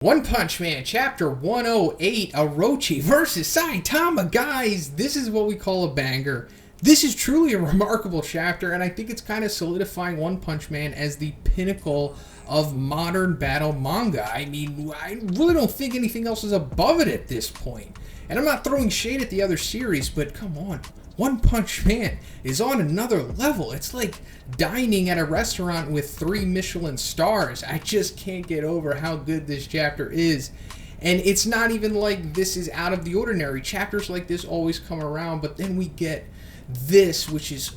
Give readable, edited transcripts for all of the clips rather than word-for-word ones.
One Punch Man, Chapter 108, Orochi versus Saitama. Guys, this is what we call a banger. This is truly a remarkable chapter, and I think it's kind of solidifying One Punch Man as the pinnacle of modern battle manga. I mean, I really don't think anything else is above it at this point. And I'm not throwing shade at the other series, but come on. One Punch Man is on another level. It's like dining at a restaurant with 3 Michelin stars. I just can't get over how good this chapter is. And it's not even like this is out of the ordinary. Chapters like this always come around, but then we get this, which is,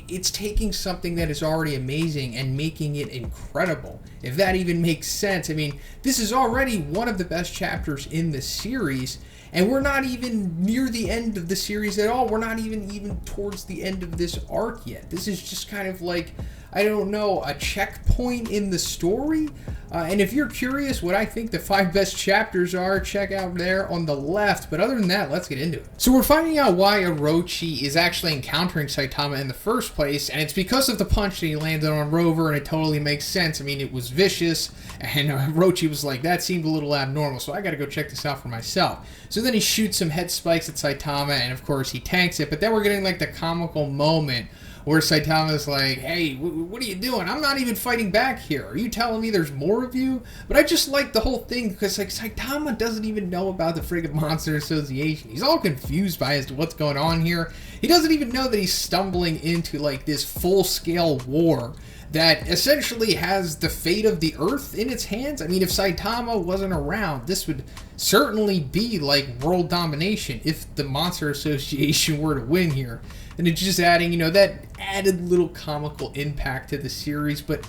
it's taking something that is already amazing and making it incredible. If that even makes sense. I mean, this is already one of the best chapters in the series. And we're not even near the end of the series at all. We're not even towards the end of this arc yet. This is just kind of like, I don't know, a checkpoint in the story. And if you're curious what I think the 5 best chapters are, check out there on the left. But other than that, let's get into it. So we're finding out why Orochi is actually encountering Saitama in the first place. And it's because of the punch that he landed on Rover, and it totally makes sense. I mean, it was vicious. And Orochi was like, that seemed a little abnormal, so I gotta go check this out for myself. So then he shoots some head spikes at Saitama, and of course he tanks it. But then we're getting like the comical moment where Saitama's like, hey, what are you doing? I'm not even fighting back here. Are you telling me there's more of you? But I just like the whole thing because like Saitama doesn't even know about the friggin' Monster Association. He's all confused by as to what's going on here. He doesn't even know that he's stumbling into like this full-scale war that essentially has the fate of the Earth in its hands. I mean, if Saitama wasn't around, this would certainly be like world domination if the Monster Association were to win here. And it's just adding, that added little comical impact to the series, but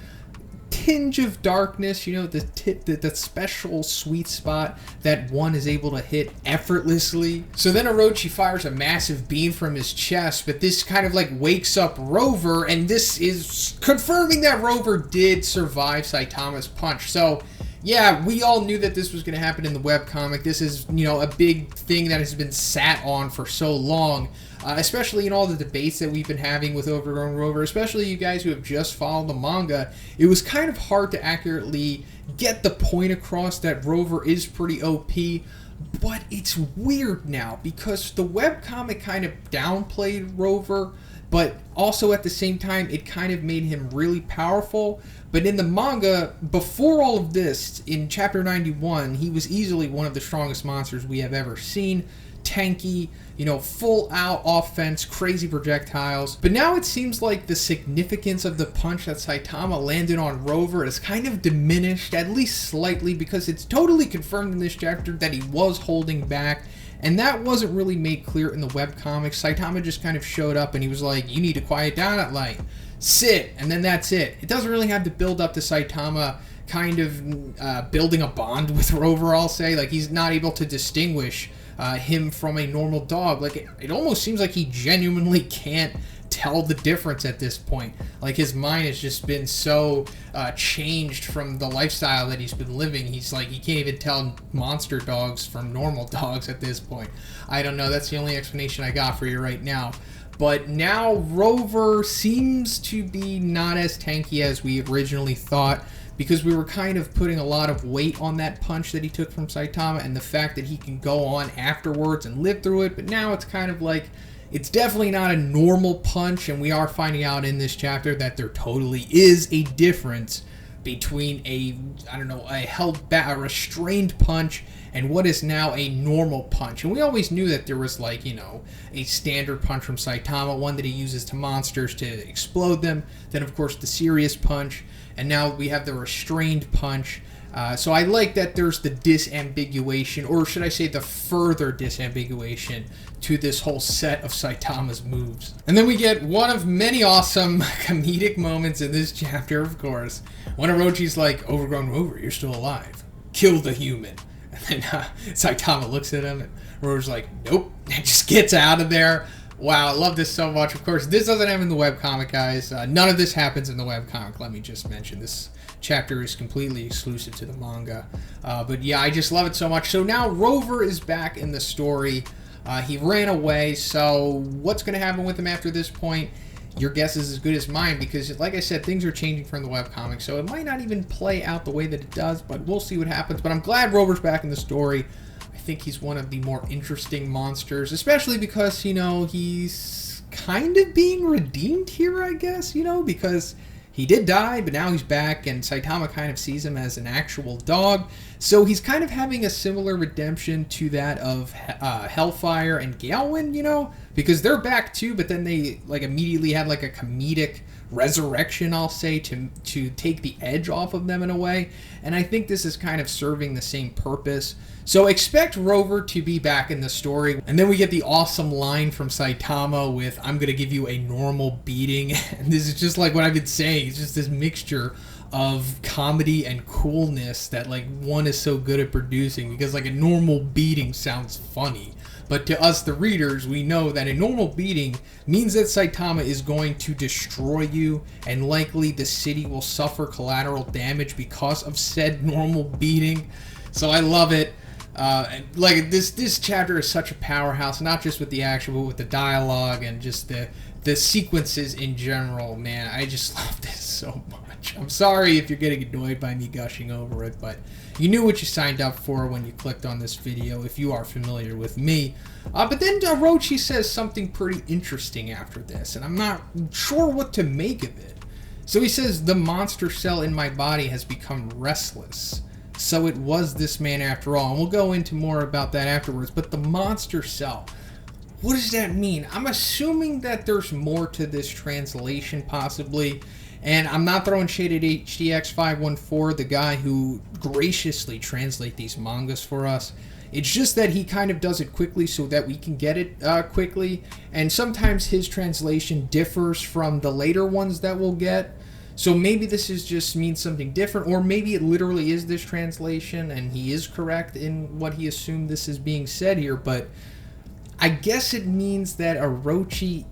tinge of darkness, the special sweet spot that one is able to hit effortlessly. So then Orochi fires a massive beam from his chest, but this kind of like wakes up Rover, and this is confirming that Rover did survive Saitama's punch. So yeah, we all knew that this was going to happen in the webcomic. This is, a big thing that has been sat on for so long. Especially in all the debates that we've been having with Overgrown Rover, especially you guys who have just followed the manga, it was kind of hard to accurately get the point across that Rover is pretty OP, but it's weird now because the webcomic kind of downplayed Rover, but also at the same time it kind of made him really powerful. But in the manga, before all of this, in chapter 91, he was easily one of the strongest monsters we have ever seen. Tanky, full out offense, crazy projectiles. But now it seems like the significance of the punch that Saitama landed on Rover is kind of diminished, at least slightly, because it's totally confirmed in this chapter that he was holding back. And that wasn't really made clear in the webcomics. Saitama just kind of showed up and he was like, you need to quiet down at light. Sit. And then that's it. It doesn't really have to build up to Saitama kind of building a bond with Rover, I'll say. Like, he's not able to distinguish him from a normal dog. Like, it almost seems like he genuinely can't tell the difference at this point. Like, his mind has just been so changed from the lifestyle that he's been living. He's like, he can't even tell monster dogs from normal dogs at this point. I don't know. That's the only explanation I got for you right now. But now Rover seems to be not as tanky as we originally thought, because we were kind of putting a lot of weight on that punch that he took from Saitama and the fact that he can go on afterwards and live through it. But now it's kind of like, it's definitely not a normal punch, and we are finding out in this chapter that there totally is a difference between a held back, a restrained punch and what is now a normal punch. And we always knew that there was like, a standard punch from Saitama, one that he uses to monsters to explode them. Then of course the serious punch. And now we have the restrained punch. So I like that there's the disambiguation, or should I say the further disambiguation to this whole set of Saitama's moves. And then we get one of many awesome comedic moments in this chapter, of course, when Orochi's like, Overgrown Rover, you're still alive. Kill the human. And then Saitama looks at him, and Rover's like, nope, and just gets out of there. Wow, I love this so much. Of course, this doesn't happen in the webcomic, guys. None of this happens in the webcomic, let me just mention. This chapter is completely exclusive to the manga. But yeah, I just love it so much. So now Rover is back in the story. He ran away, so what's going to happen with him after this point? your guess is as good as mine, because like I said, things are changing from the webcomic, so it might not even play out the way that it does, but we'll see what happens. But I'm glad Rover's back in the story. I think he's one of the more interesting monsters, especially because, you know, he's kind of being redeemed here, I guess, you know, because he did die, but now he's back, and Saitama kind of sees him as an actual dog. So he's kind of having a similar redemption to that of Hellfire and Galewind, you know, because they're back too, but then they like immediately had like a comedic resurrection, I'll say, to take the edge off of them in a way. And I think this is kind of serving the same purpose. So expect Rover to be back in the story. And then we get the awesome line from Saitama with, "I'm going to give you a normal beating." And this is just like what I've been saying. It's just this mixture of comedy and coolness that like one is so good at producing, because like a normal beating sounds funny. But to us, the readers, we know that a normal beating means that Saitama is going to destroy you, and likely the city will suffer collateral damage because of said normal beating. So I love it. Like this chapter is such a powerhouse, not just with the action, but with the dialogue and just the sequences in general. Man, I just love this so much. I'm sorry if you're getting annoyed by me gushing over it, but you knew what you signed up for when you clicked on this video, if you are familiar with me. But then Orochi says something pretty interesting after this, and I'm not sure what to make of it. So he says, "The monster cell in my body has become restless. So it was this man after all." And we'll go into more about that afterwards. But the monster cell, what does that mean? I'm assuming that there's more to this translation, possibly. And I'm not throwing shade at HDX514, the guy who graciously translates these mangas for us. It's just that he kind of does it quickly so that we can get it quickly. And sometimes his translation differs from the later ones that we'll get. So maybe this is just means something different, or maybe it literally is this translation and he is correct in what he assumed this is being said here. But I guess it means that Orochi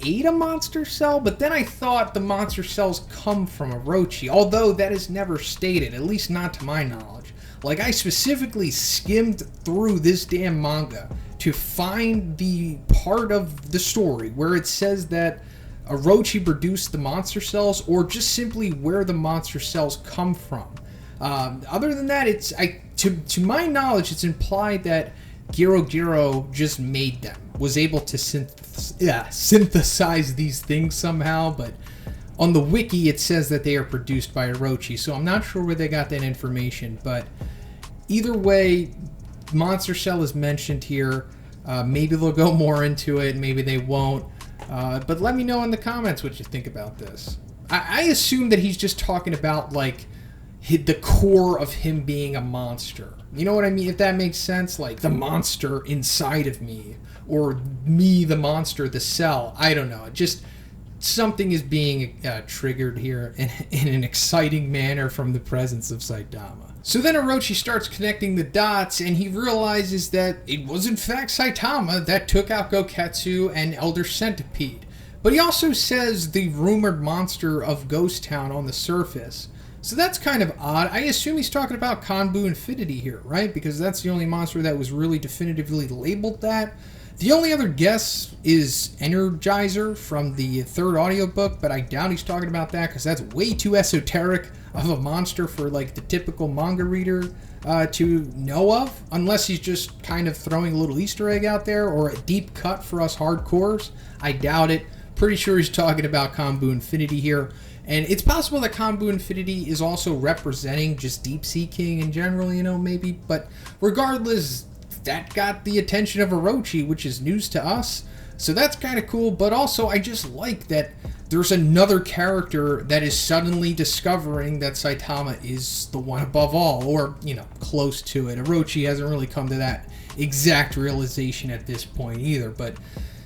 ate a monster cell, but then I thought the monster cells come from Orochi, although that is never stated, at least not to my knowledge. Like, I specifically skimmed through this damn manga to find the part of the story where it says that Orochi produced the monster cells, or just simply where the monster cells come from. Other than that, to my knowledge, it's implied that Giro just made them, was able to synthesize these things somehow, but on the wiki it says that they are produced by Orochi, so I'm not sure where they got that information. But either way, monster cell is mentioned here. Maybe they'll go more into it, maybe they won't. But let me know in the comments what you think about this. I assume that he's just talking about like the core of him being a monster. You know what I mean? If that makes sense, like the monster inside of me, or me, the monster, the cell. I don't know. Just something is being triggered here in an exciting manner from the presence of Saitama. So then Orochi starts connecting the dots, and he realizes that it was in fact Saitama that took out Goketsu and Elder Centipede. But he also says the rumored monster of Ghost Town on the surface. So that's kind of odd. I assume he's talking about Kanbu Infinity here, right? Because that's the only monster that was really definitively labeled that. The only other guess is Energizer from the third audiobook, but I doubt he's talking about that because that's way too esoteric of a monster for like the typical manga reader to know of, unless he's just kind of throwing a little Easter egg out there or a deep cut for us hardcores. I doubt it. Pretty sure he's talking about Kanbu Infinity here. And it's possible that Kanbu Infinity is also representing just Deep Sea King in general, you know, maybe. But regardless, that got the attention of Orochi, which is news to us. So that's kind of cool. But also, I just like that there's another character that is suddenly discovering that Saitama is the one above all, or, you know, close to it. Orochi hasn't really come to that exact realization at this point either. But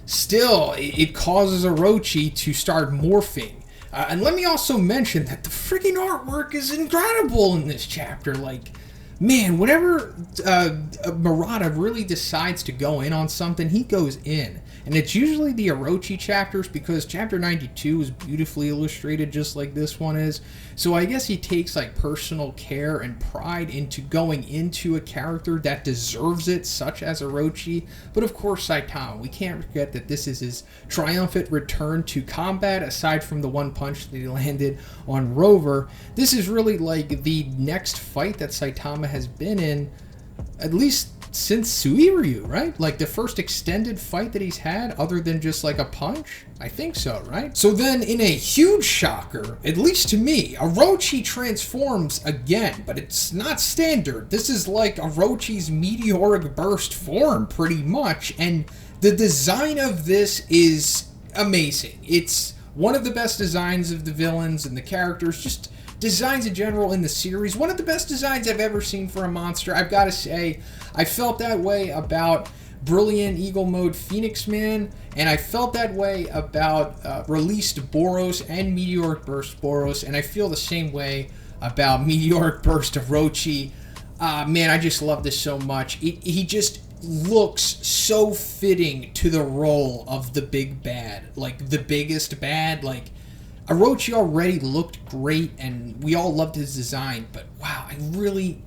still, it causes Orochi to start morphing. And let me also mention that the freaking artwork is incredible in this chapter. Like, man, whenever Murata really decides to go in on something, he goes in. And it's usually the Orochi chapters, because chapter 92 is beautifully illustrated just like this one is. So I guess he takes like personal care and pride into going into a character that deserves it, such as Orochi. But of course Saitama, we can't forget that this is his triumphant return to combat, aside from the one punch that he landed on Rover. This is really like the next fight that Saitama has been in, at least since Suiryu, right? Like the first extended fight that he's had other than just like a punch? I think so, right? So then in a huge shocker, at least to me, Orochi transforms again, but it's not standard. This is like Orochi's meteoric burst form pretty much, and the design of this is amazing. It's one of the best designs of the villains and the characters, just designs in general in the series. One of the best designs I've ever seen for a monster. I've got to say, I felt that way about Brilliant Eagle Mode Phoenix Man, and I felt that way about released Boros and Meteoric Burst Boros, and I feel the same way about Meteoric Burst Orochi. Man, I just love this so much. He just looks so fitting to the role of the big bad, like the biggest bad. Like, Orochi already looked great, and we all loved his design, but wow, I really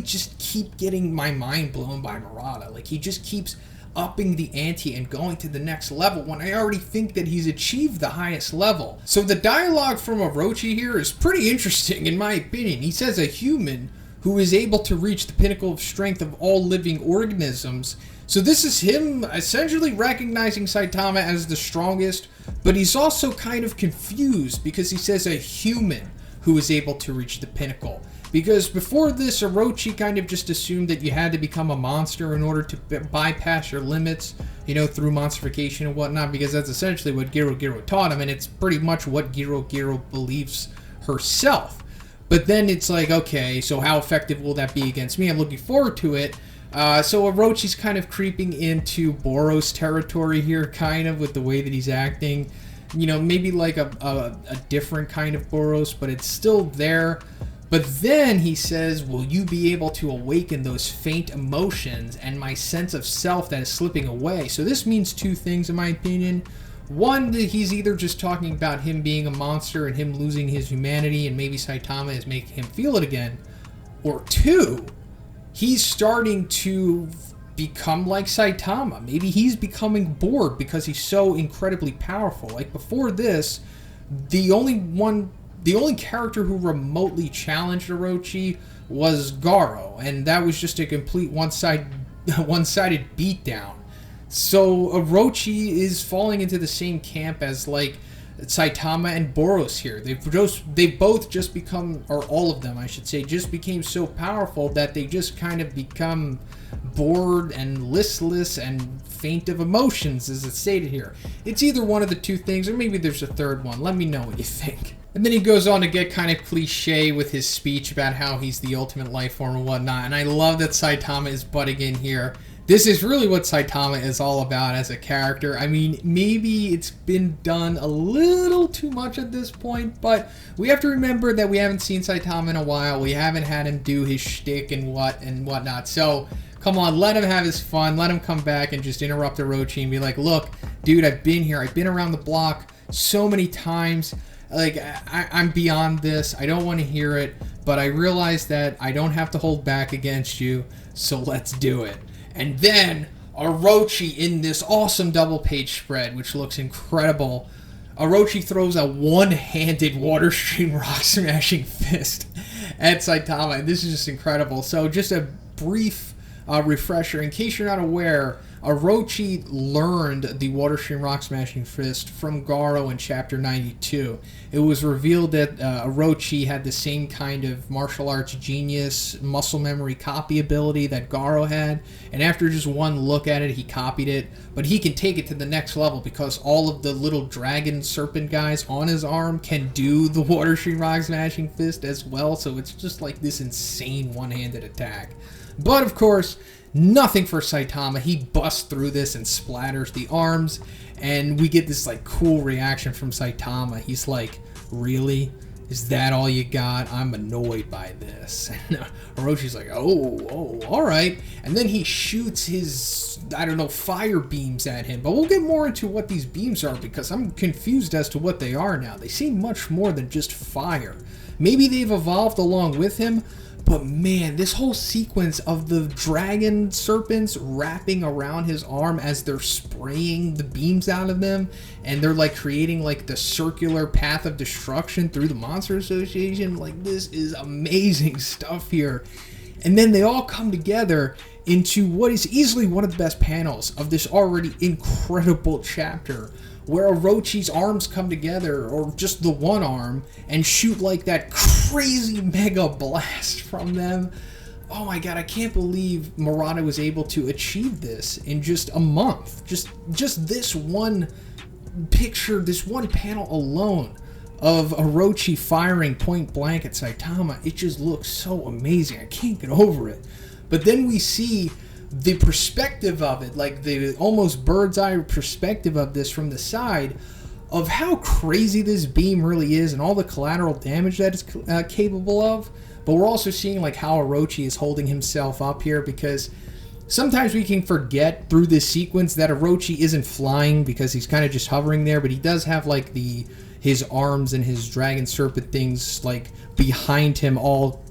just keep getting my mind blown by Murata. Like, he just keeps upping the ante and going to the next level when I already think that he's achieved the highest level. So the dialogue from Orochi here is pretty interesting, in my opinion. He says a human who is able to reach the pinnacle of strength of all living organisms. So this is him essentially recognizing Saitama as the strongest, but he's also kind of confused because he says a human who is able to reach the pinnacle. Because before this, Orochi kind of just assumed that you had to become a monster in order to bypass your limits, you know, through monsterification and whatnot, because that's essentially what Giro Giro taught him, and it's pretty much what Giro Giro believes herself. But then it's like, okay, so how effective will that be against me? I'm looking forward to it. So Orochi's kind of creeping into Boros territory here, kind of, with the way that he's acting. You know, maybe like a different kind of Boros, but it's still there. But then he says, will you be able to awaken those faint emotions and my sense of self that is slipping away? So this means two things, in my opinion. One, that he's either just talking about him being a monster and him losing his humanity, and maybe Saitama is making him feel it again. Or two, he's starting to become like Saitama. Maybe he's becoming bored because he's so incredibly powerful. Like before this, the only character who remotely challenged Orochi was Garo, and that was just a complete one-sided beatdown. So Orochi is falling into the same camp as like Saitama and Boros here. They've both just become, or all of them I should say, just became so powerful that they just kind of become bored and listless and faint of emotions, as it's stated here. It's either one of the two things, or maybe there's a third one. Let me know what you think. And then he goes on to get kind of cliche with his speech about how he's the ultimate life form and whatnot. And I love that Saitama is butting in here. This is really what Saitama is all about as a character. I mean, maybe it's been done a little too much at this point, but we have to remember that we haven't seen Saitama in a while. We haven't had him do his shtick and whatnot. So come on, let him have his fun. Let him come back and just interrupt Orochi and be like, look, dude, I've been here. I've been around the block so many times. Like, I'm beyond this. I don't want to hear it, but I realize that I don't have to hold back against you, so let's do it. And then Orochi, in this awesome double page spread, which looks incredible, Orochi throws a one-handed water stream rock smashing fist at Saitama, and this is just incredible. So just a brief refresher, in case you're not aware, Orochi learned the Water Stream Rock Smashing Fist from Garo in Chapter 92. It was revealed that Orochi had the same kind of martial arts genius, muscle memory copy ability that Garo had, and after just one look at it, he copied it, but he can take it to the next level because all of the little dragon serpent guys on his arm can do the Water Stream Rock Smashing Fist as well, so it's just like this insane one-handed attack. But of course, nothing for Saitama. He busts through this and splatters the arms, and we get this like cool reaction from Saitama. He's like, really? Is that all you got? I'm annoyed by this. And Orochi's like, oh, all right. And then he shoots his, I don't know, fire beams at him. But we'll get more into what these beams are because I'm confused as to what they are now. They seem much more than just fire. Maybe they've evolved along with him. But man, this whole sequence of the dragon serpents wrapping around his arm as they're spraying the beams out of them, and they're like creating like the circular path of destruction through the Monster Association, like this is amazing stuff here. And then they all come together into what is easily one of the best panels of this already incredible chapter, where Orochi's arms come together, or just the one arm, and shoot like that crazy mega blast from them. Oh my god, I can't believe Murata was able to achieve this in just a month. Just this one picture, this one panel alone of Orochi firing point blank at Saitama, it just looks so amazing. I can't get over it. But then we see the perspective of it, like the almost bird's eye perspective of this from the side, of how crazy this beam really is and all the collateral damage that it's capable of. But we're also seeing like how Orochi is holding himself up here, because sometimes we can forget through this sequence that Orochi isn't flying because he's kind of just hovering there, but he does have like his arms and his dragon serpent things like behind him, all,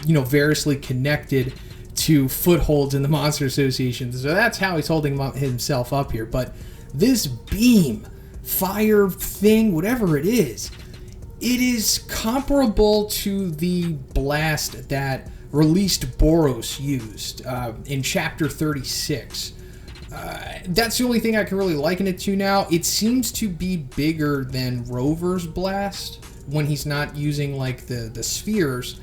you know, variously connected to footholds in the Monster Association. So that's how he's holding himself up here. But this beam, fire thing, whatever it is comparable to the blast that released Boros used in chapter 36. That's the only thing I can really liken it to now. It seems to be bigger than Rover's blast when he's not using like the spheres.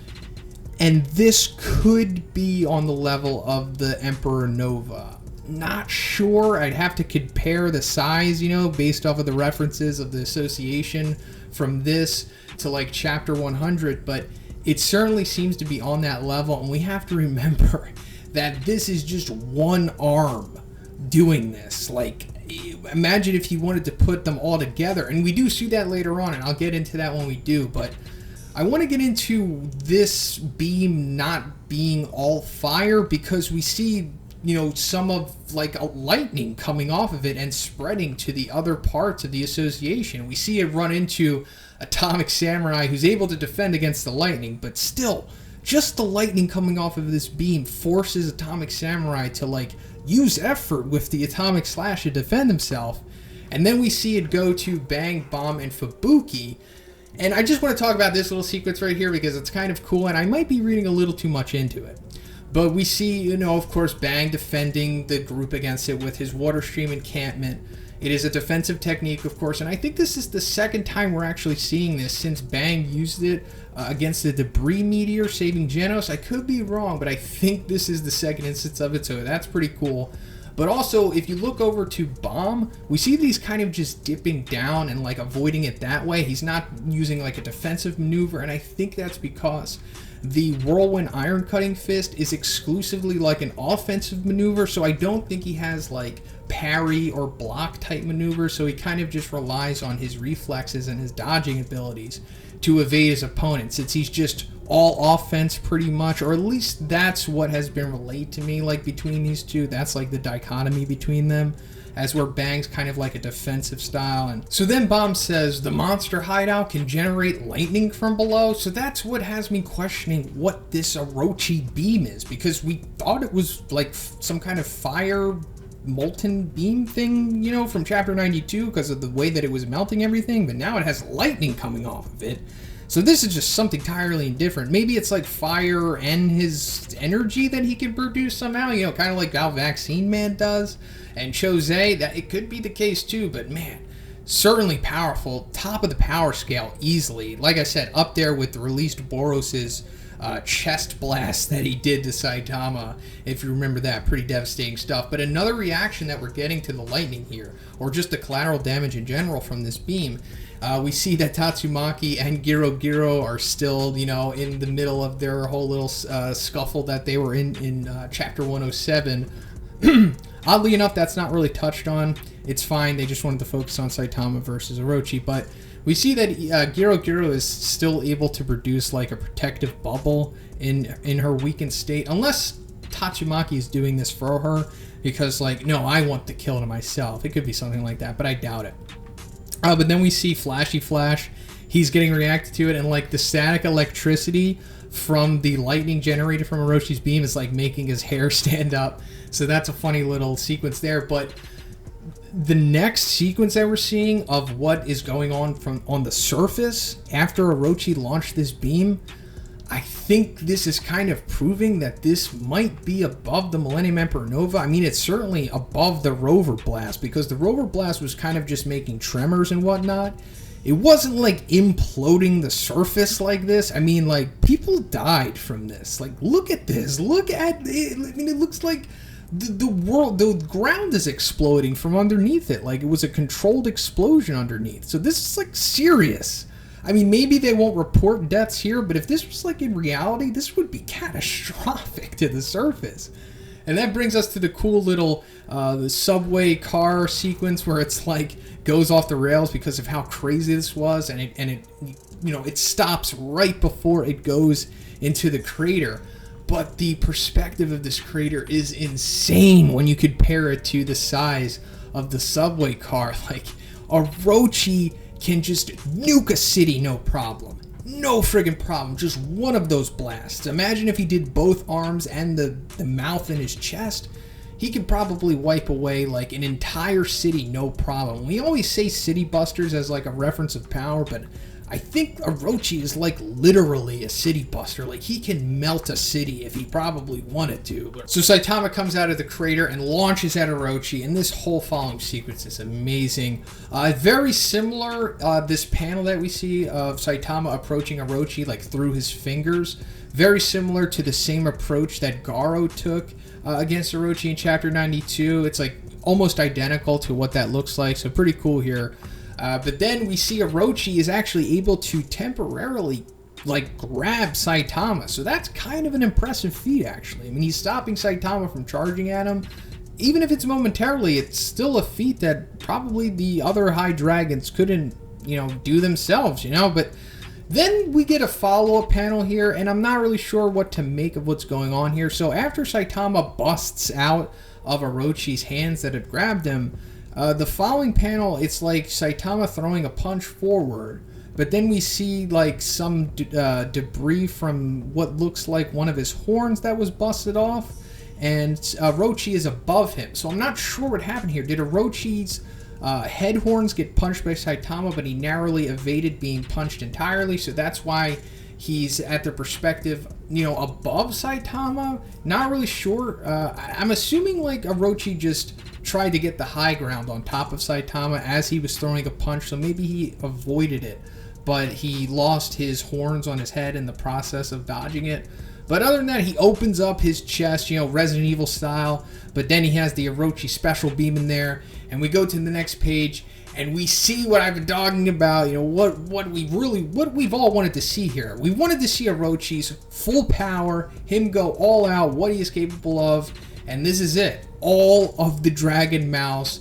And this could be on the level of the Emperor Nova. Not sure. I'd have to compare the size, you know, based off of the references of the association from this to like chapter 100. But it certainly seems to be on that level. And we have to remember that this is just one arm doing this. Like, imagine if you wanted to put them all together. And we do see that later on, and I'll get into that when we do. But I want to get into this beam not being all fire, because we see, you know, some of like a lightning coming off of it and spreading to the other parts of the association. We see it run into Atomic Samurai, who's able to defend against the lightning, but still, just the lightning coming off of this beam forces Atomic Samurai to like use effort with the Atomic Slash to defend himself. And then we see it go to Bang, Bomb, and Fubuki. And I just want to talk about this little sequence right here because it's kind of cool, and I might be reading a little too much into it. But we see, you know, of course, Bang defending the group against it with his water stream encampment. It is a defensive technique, of course, and I think this is the second time we're actually seeing this since Bang used it against the debris meteor, saving Genos. I could be wrong, but I think this is the second instance of it, so that's pretty cool. But also, if you look over to Bomb, we see these kind of just dipping down and like avoiding it that way. He's not using like a defensive maneuver, and I think that's because the Whirlwind Iron Cutting Fist is exclusively like an offensive maneuver, so I don't think he has like parry or block type maneuvers, so he kind of just relies on his reflexes and his dodging abilities to evade his opponent, since he's just all offense pretty much, or at least that's what has been relayed to me, like between these two. That's like the dichotomy between them, as where Bang's kind of like a defensive style. And so then Bomb says the monster hideout can generate lightning from below, so that's what has me questioning what this Orochi beam is, because we thought it was like some kind of fire molten beam thing, you know, from chapter 92 because of the way that it was melting everything, but now it has lightning coming off of it. So this is just something entirely different. Maybe it's like fire and his energy that he can produce somehow, you know, kind of like how Vaccine Man does, and Chose, that it could be the case too, but man, certainly powerful, top of the power scale easily. Like I said, up there with the released Boros's chest blast that he did to Saitama, if you remember that. Pretty devastating stuff. But another reaction that we're getting to the lightning here, or just the collateral damage in general from this beam, we see that Tatsumaki and Giro are still, you know, in the middle of their whole little scuffle that they were in chapter 107. Oddly enough, that's not really touched on. It's fine. They just wanted to focus on Saitama versus Orochi. But We see that Giro Giro is still able to produce like a protective bubble in her weakened state, unless Tatsumaki is doing this for her because, like, no, I want the kill to myself. It could be something like that, but I doubt it. But then we see Flashy Flash. He's getting reacted to it, and like the static electricity from the lightning generated from Orochi's beam is like making his hair stand up. So that's a funny little sequence there. But the next sequence that we're seeing of what is going on the surface after Orochi launched this beam, I think this is kind of proving that this might be above the Millennium Emperor Nova. I mean, it's certainly above the Rover Blast, because the Rover Blast was kind of just making tremors and whatnot. It wasn't like imploding the surface like this. I mean, like, people died from this. Like, look at this. Look at it. I mean, it looks like the ground is exploding from underneath it. Like, it was a controlled explosion underneath. So this is like serious. I mean, maybe they won't report deaths here, but if this was like in reality, this would be catastrophic to the surface. And that brings us to the cool little the subway car sequence where it's like goes off the rails because of how crazy this was, and it you know, it stops right before it goes into the crater. But the perspective of this crater is insane when you compare it to the size of the subway car. Like, Orochi can just nuke a city, no problem. No friggin' problem. Just one of those blasts. Imagine if he did both arms and the mouth in his chest. He could probably wipe away like an entire city, no problem. We always say city busters as like a reference of power, but I think Orochi is like literally a city buster. Like, he can melt a city if he probably wanted to. So Saitama comes out of the crater and launches at Orochi, and this whole following sequence is amazing. Very similar, this panel that we see of Saitama approaching Orochi like through his fingers. Very similar to the same approach that Garo took against Orochi in Chapter 92. It's like almost identical to what that looks like, so pretty cool here. But then we see Orochi is actually able to temporarily like grab Saitama. So that's kind of an impressive feat, actually. I mean, he's stopping Saitama from charging at him. Even if it's momentarily, it's still a feat that probably the other high dragons couldn't, you know, do themselves, you know. But then we get a follow-up panel here, and I'm not really sure what to make of what's going on here. So after Saitama busts out of Orochi's hands that had grabbed him, the following panel, it's like Saitama throwing a punch forward, but then we see like some debris from what looks like one of his horns that was busted off, and Orochi is above him. So I'm not sure what happened here. Did Orochi's head horns get punched by Saitama, but he narrowly evaded being punched entirely? So that's why he's at the perspective, you know, above Saitama. Not really sure. I'm assuming like Orochi just tried to get the high ground on top of Saitama as he was throwing a punch, so maybe he avoided it, but he lost his horns on his head in the process of dodging it. But other than that, he opens up his chest, you know, Resident Evil style, but then he has the Orochi special beam in there, and we go to the next page, and we see what I've been talking about, you know, what we've all wanted to see here. We wanted to see Orochi's full power, him go all out, what he is capable of, and this is it. All of the dragon mouths,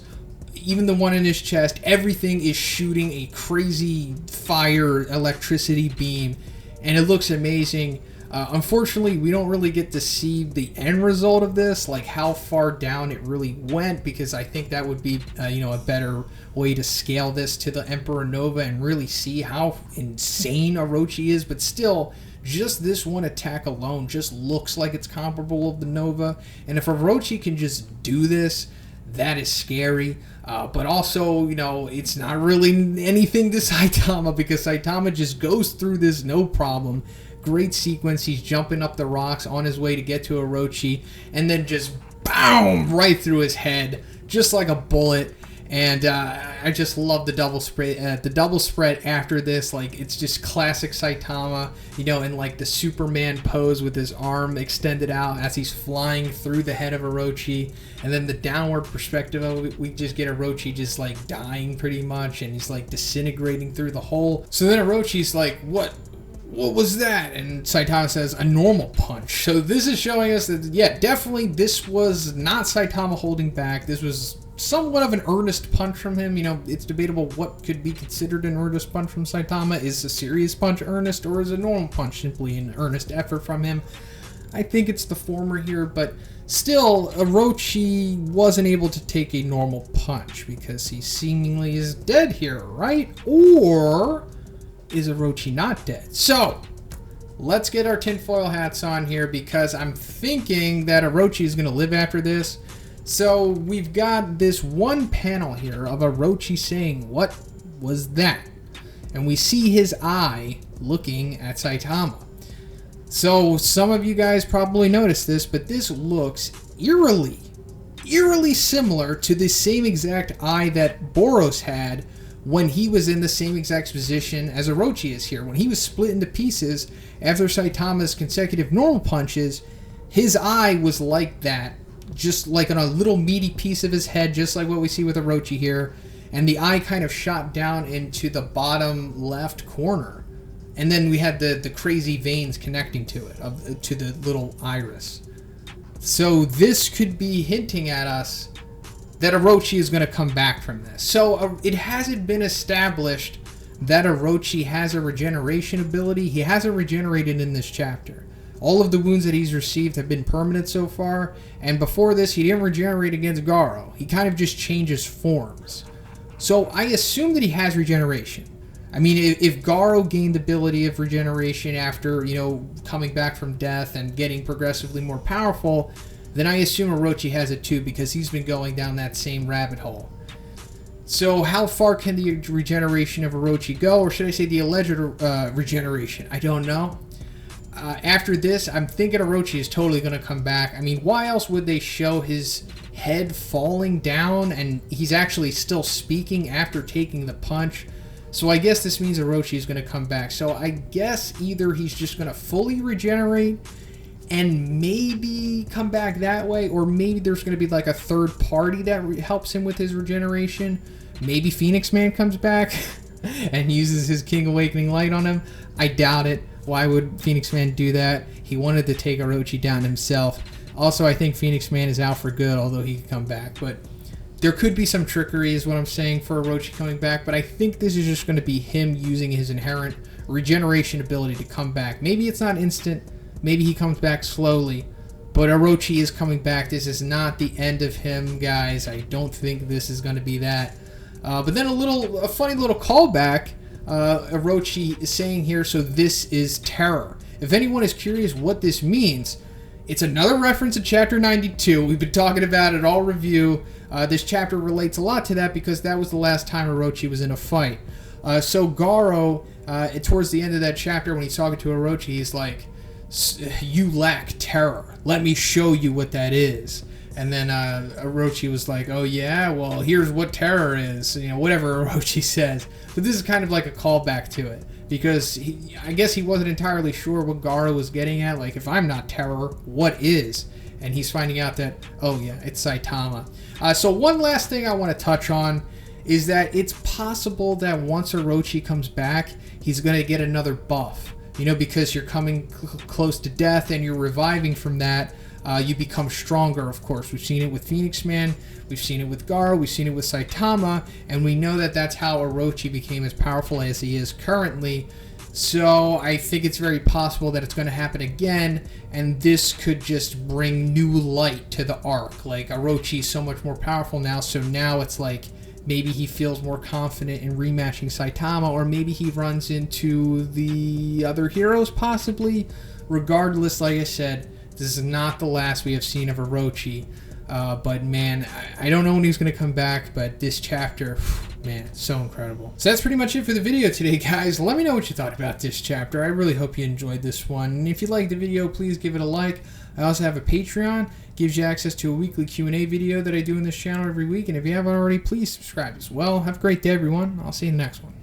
even the one in his chest, everything is shooting a crazy fire electricity beam, and it looks amazing. Unfortunately, we don't really get to see the end result of this, like how far down it really went, because I think that would be, you know, a better way to scale this to the Emperor Nova and really see how insane Orochi is. But still, just this one attack alone just looks like it's comparable of the Nova. And if Orochi can just do this, that is scary. But also, you know, it's not really anything to Saitama, because Saitama just goes through this no problem. Great sequence. He's jumping up the rocks on his way to get to Orochi, and then just boom right through his head, just like a bullet. And I just love the double spread. The double spread after this, like, it's just classic Saitama, you know, in like the Superman pose with his arm extended out as he's flying through the head of Orochi, and then the downward perspective of it, we just get Orochi just like dying pretty much, and he's like disintegrating through the hole. So then Orochi's like, what was that? And Saitama says, a normal punch. So this is showing us that, yeah, definitely this was not Saitama holding back. This was somewhat of an earnest punch from him. You know, it's debatable what could be considered an earnest punch from Saitama. Is a serious punch earnest, or is a normal punch simply an earnest effort from him? I think it's the former here, but still, Orochi wasn't able to take a normal punch because he seemingly is dead here, right? Or is Orochi not dead? So, let's get our tinfoil hats on here because I'm thinking that Orochi is going to live after this. So, we've got this one panel here of Orochi saying, "What was that?" And we see his eye looking at Saitama. So, some of you guys probably noticed this, but this looks eerily similar to the same exact eye that Boros had when he was in the same exact position as Orochi is here. When he was split into pieces after Saitama's consecutive normal punches, his eye was like that, just like on a little meaty piece of his head, just like what we see with Orochi here. And the eye kind of shot down into the bottom left corner. And then we had the crazy veins connecting to it, to the little iris. So this could be hinting at us that Orochi is going to come back from this. So it hasn't been established that Orochi has a regeneration ability. He hasn't regenerated in this chapter. All of the wounds that he's received have been permanent so far. And before this, he didn't regenerate against Garo. He kind of just changes forms. So I assume that he has regeneration. I mean, if Garo gained the ability of regeneration after, you know, coming back from death and getting progressively more powerful, then I assume Orochi has it too because he's been going down that same rabbit hole. So how far can the regeneration of Orochi go? Or should I say the alleged regeneration? I don't know. After this, I'm thinking Orochi is totally going to come back. I mean, why else would they show his head falling down and he's actually still speaking after taking the punch? So I guess this means Orochi is going to come back. So I guess either he's just going to fully regenerate and maybe come back that way, or maybe there's going to be like a third party that helps him with his regeneration. Maybe Phoenix Man comes back and uses his King Awakening Light on him. I doubt it. Why would Phoenix Man do that? He wanted to take Orochi down himself. Also, I think Phoenix Man is out for good, although he could come back. But there could be some trickery is what I'm saying for Orochi coming back. But I think this is just going to be him using his inherent regeneration ability to come back. Maybe it's not instant. Maybe he comes back slowly. But Orochi is coming back. This is not the end of him, guys. I don't think this is going to be that. But then a funny little callback. Orochi is saying here, so this is terror. If anyone is curious what this means, it's another reference to chapter 92. We've been talking about it all review. This chapter relates a lot to that because that was the last time Orochi was in a fight. So Garo, towards the end of that chapter when he's talking to Orochi, he's like, "You lack terror. Let me show you what that is." And then Orochi was like, "Oh yeah, well here's what terror is." You know, whatever Orochi says. But this is kind of like a callback to it. Because I guess he wasn't entirely sure what Garo was getting at. Like, if I'm not terror, what is? And he's finding out that, oh yeah, it's Saitama. So one last thing I want to touch on is that it's possible that once Orochi comes back, he's going to get another buff. You know, because you're coming close to death and you're reviving from that, you become stronger, of course. We've seen it with Phoenix Man, we've seen it with Garo, we've seen it with Saitama, and we know that that's how Orochi became as powerful as he is currently. So I think it's very possible that it's going to happen again, and this could just bring new light to the arc. Like, Orochi is so much more powerful now, so now it's like maybe he feels more confident in rematching Saitama, or maybe he runs into the other heroes, possibly. Regardless, like I said, this is not the last we have seen of Orochi. But man, I don't know when he's going to come back, but this chapter, man, so incredible. So that's pretty much it for the video today, guys. Let me know what you thought about this chapter. I really hope you enjoyed this one. And if you liked the video, please give it a like. I also have a Patreon. Gives you access to a weekly Q&A video that I do in this channel every week. And if you haven't already, please subscribe as well. Have a great day, everyone. I'll see you in the next one.